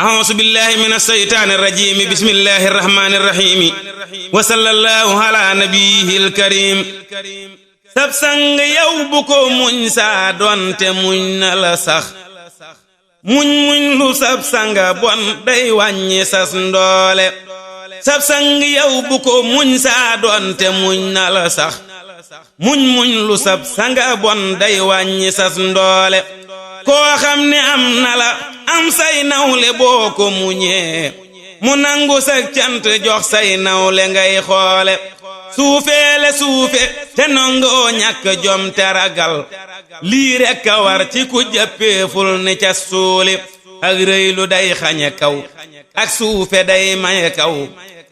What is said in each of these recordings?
أعوذ بالله من الشيطان الرجيم بسم الله الرحمن الرحيم وصلى الله على نبيه الكريم sab sang yow bu ko muñ saa doonte muñ na la sax muñ lu sab sanga bon day wàññi sas ndoole sab sang yow bu ko muñ saa doonte muñ na la sax muñ lu sab sanga bon day wàññi sas ndoole koo xam ne am na la am say nawle boo ko muñee mu nangu sa cant jox say nawle ngay xoole suufeele suufe te nongoo ñàkk jom te ragal lii rekk a war ci ku jàppeeful ni ca suuli ak rëy lu day xañe kaw ak suufe day maye kaw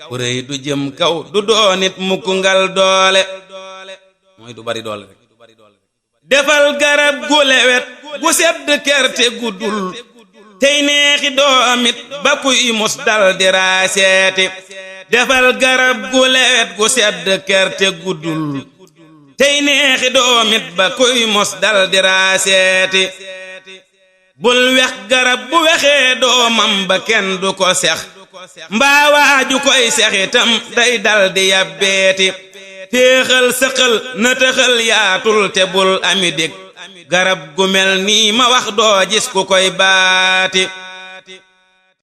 ku rëy du jëm kaw du doonit mukk ngal doole mooy du bari doole rek defal garab gu lewet gu sedd kerte guddul tey neexi doomit ba kuy mus dal di raaseeti defal garab gu lewet gu sedd kerte guddul tey neexi doomit ba kuy mus dal di raaseeti bul wex garab bu wexee doomam ba kenn du ko sex mbaa waaju koy sex itam day dal di yabbeeti téexal sëqal na tëxal yaatul te bul ami dég garab gu mel nii ma wax doo gis ku koy baati